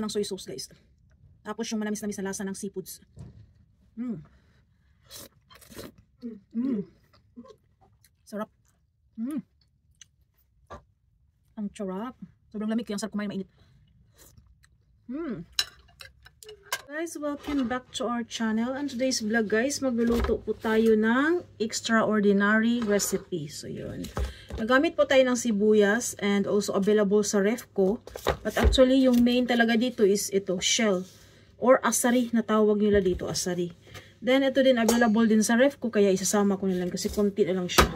ng soy sauce guys. Tapos yung manamis-namis na lasa ng seafoods. Sarap. Ang sarap. Sobrang lamig kaya ang sarap kumain mainit. Guys, welcome back to our channel. And today's vlog guys, magluluto po tayo ng extraordinary recipe. So yun. Nagamit po tayo ng sibuyas and also available sa ref ko. But actually yung main talaga dito is ito, shell. Or asari na tawag nila dito, asari. Then ito din available din sa ref ko kaya isasama ko nilang kasi konti na lang siya.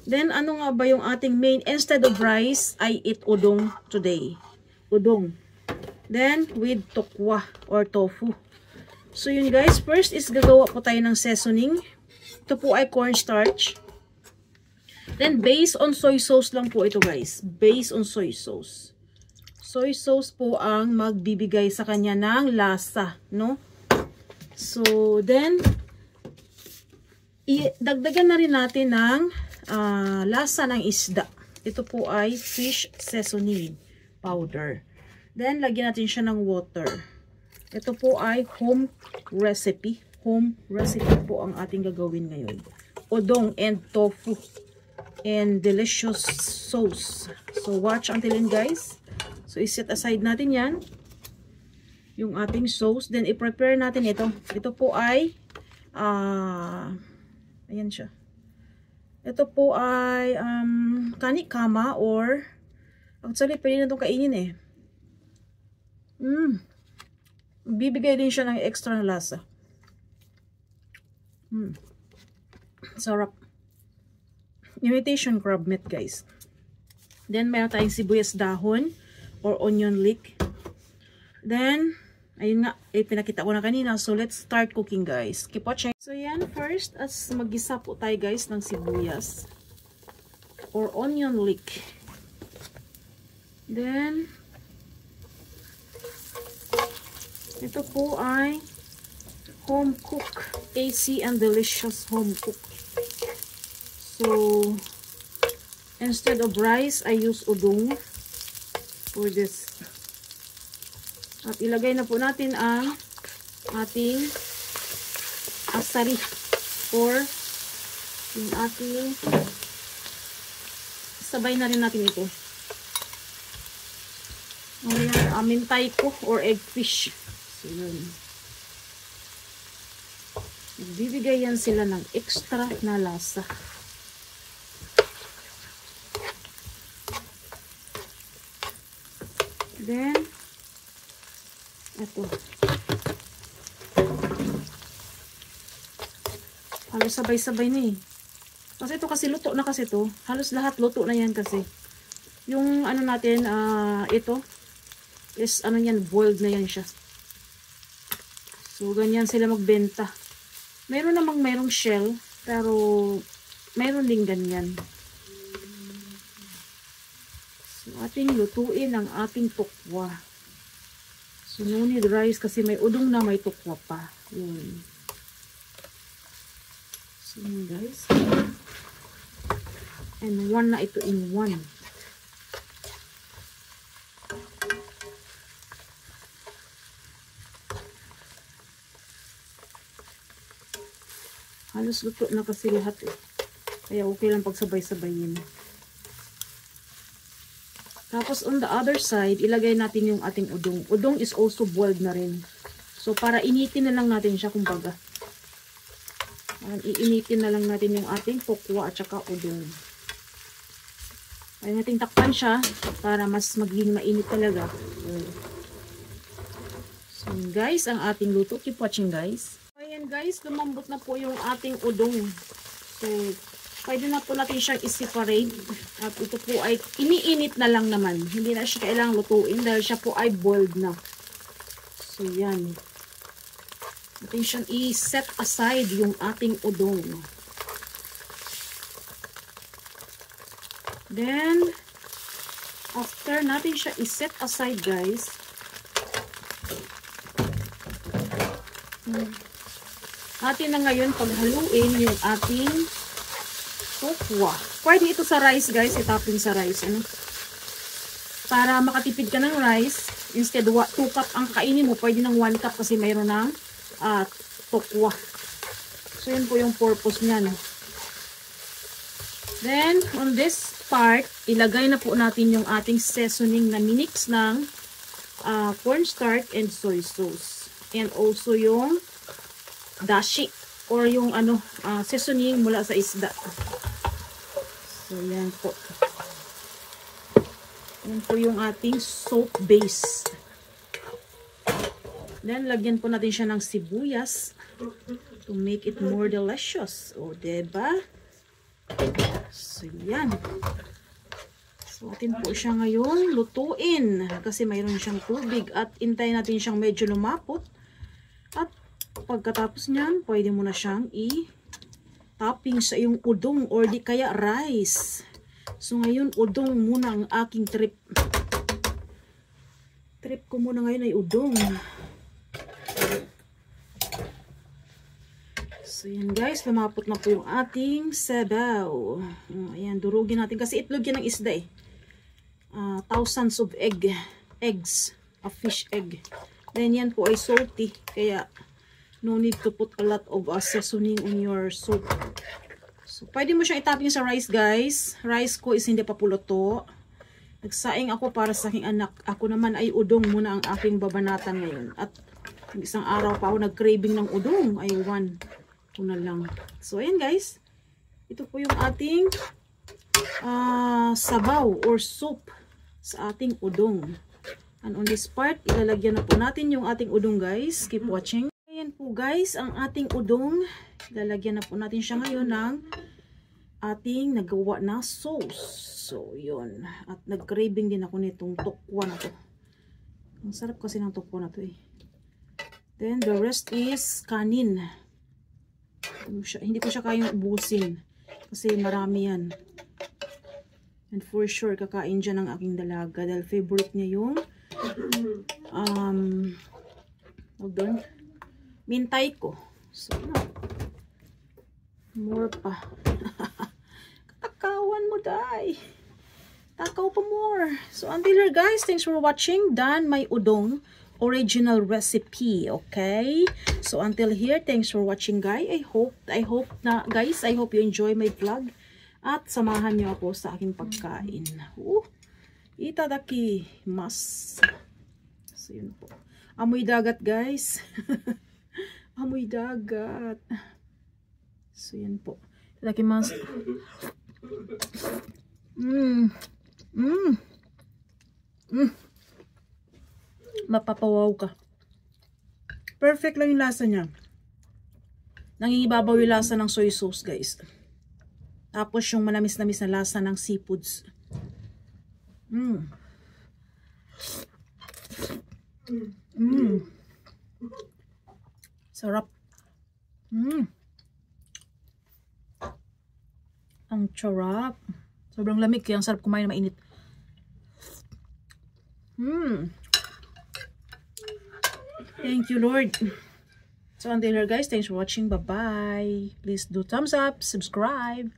Then ano nga ba yung ating main? Instead of rice, I eat udong today. Udong. Then, with tokwa or tofu. So, yun guys. First is gagawa po tayo ng seasoning. Ito po ay cornstarch. Then, based on soy sauce lang po ito guys. Based on soy sauce. Soy sauce po ang magbibigay sa kanya ng lasa. No? So, then, dagdagan na rin natin ng lasa ng isda. Ito po ay fish seasoning powder. Then, lagyan natin siya ng water. Ito po ay home recipe. Home recipe po ang ating gagawin ngayon. Udong and tofu. And delicious sauce. So, watch until end guys. So, iset aside natin yan. Yung ating sauce. Then, i-prepare natin ito. Ito po ay ayan siya. Ito po ay kanikama or actually, pwede na itong kainin eh. Bibigay din siya ng extra na lasa. Sarap. Imitation crab meat guys. Then mayroon tayong sibuyas dahon or onion leek. Then ayun nga, pinakita ko na kanina. So let's start cooking guys. Keep watching. So yan, first as mag-isa po tayo guys ng sibuyas or onion leek. Then ito po ay home cook. AC and delicious home cook. So, instead of rice, I use udong for this. At ilagay na po natin ang ating asari or yung ating sabay na rin natin ito. Ayan, amintay ko or egg fish. So, yun. Nagbibigay yan sila ng extra na lasa. Then, ito. Halos sabay-sabay na eh. Kasi ito kasi luto na kasi ito. Halos lahat luto na yan kasi. Yung ano natin, ito, is ano yan, boiled na yan siya. So, ganyan sila magbenta. Meron namang mayroong shell, pero mayroon din ganyan. So, ating lutuin ang ating tokwa. So, no need rice kasi may udong na may tokwa pa. Yun. So, yun guys. And one na ito in one. Halos luto na kasi lahat eh. Kaya okay lang pagsabay-sabayin. Tapos on the other side, ilagay natin yung ating udong. Udong is also boiled na rin. So para initin na lang natin siya kumbaga. Iinitin na lang natin yung ating tokwa at saka udong. Kaya natin takpan siya para mas magiging mainit talaga. So guys, ang ating luto. Keep watching guys. Ayan guys, lumambot na po yung ating udong. So, pwede na po natin siyang i-separate. At ito po ay iniinit na lang naman. Hindi na siya kailangang lutuin dahil siya po ay boiled na. So, yan. Natin siyang i-set aside yung ating udong. Then, after natin siya i-set aside guys, atin na ngayon paghaluin yung ating tokwa. Pwede ito sa rice guys, itapin sa rice. Ano? Para makatipid ka ng rice, Instead, 2 cup ang kainin mo, pwede ng 1 cup kasi mayroon ng tokwa. So, yun po yung purpose niya, no? Then, on this part, ilagay na po natin yung ating seasoning na minix ng cornstarch and soy sauce. And also yung dashi or yung seasoning mula sa isda. So, yan po. Yan po yung ating soap base. Then, lagyan po natin siya ng sibuyas to make it more delicious. O, diba? So, yan. So, atin po siya ngayon lutuin kasi mayroon siyang tubig at intayin natin siyang medyo lumapot. At pagkatapos niyan, pwede mo na siyang i-topping sa iyong udong or di kaya rice. So, ngayon, udong muna ang aking trip. Trip ko muna ngayon ay udong. So, yan guys, lumapot na po yung ating sabaw. Ayan, durugin natin. Kasi itlog yan ng isda eh. Thousands of eggs. A fish egg. Then yan po ay salty. Kaya, no need to put a lot of seasoning on your soup. So, pwede mo siyang itapping sa rice guys. Rice ko is hindi pa puluto. Nagsaing ako para sa aking anak. Ako naman ay udong muna ang aking babanatan ngayon. At isang araw pa ako nag-craving ng udong. Ay, na lang. So, ayan guys. Ito po yung ating sabaw or soup sa ating udong. And on this part, ilalagyan na po natin yung ating udong guys. Keep watching. Ayan po guys, ang ating udong. Ilalagyan na po natin siya ngayon ng ating nagawa na sauce. So, yun. At nag-craving din ako nitong tokwa na to. Ang sarap kasi ng tokwa na to eh. Then, the rest is kanin. Hindi ko siya kayang ubusin kasi marami yan. And for sure, kakain dyan ng aking dalaga dahil favorite niya yung mintay ko. So, more pa. Katakawan mo, day. Takaw pa more. So, until here, guys, thanks for watching. Done my udong original recipe, okay? So until here, thanks for watching guys. I hope you enjoy my vlog at samahan niyo ako sa aking pagkain. Itadaki mas. So yun po. Amoy dagat guys. Amoy dagat. So yun po. Itadaki mas. Mapapawaw ka. Perfect lang yung lasa niya. Nangingibabaw yung lasa ng soy sauce, guys. Tapos yung manamis-namis na lasa ng seafoods. Sarap. Ang sarap. Sobrang lamig kaya ang sarap kumain na mainit. Thank you, Lord. So until here, guys, thanks for watching. Bye-bye. Please do thumbs up, subscribe.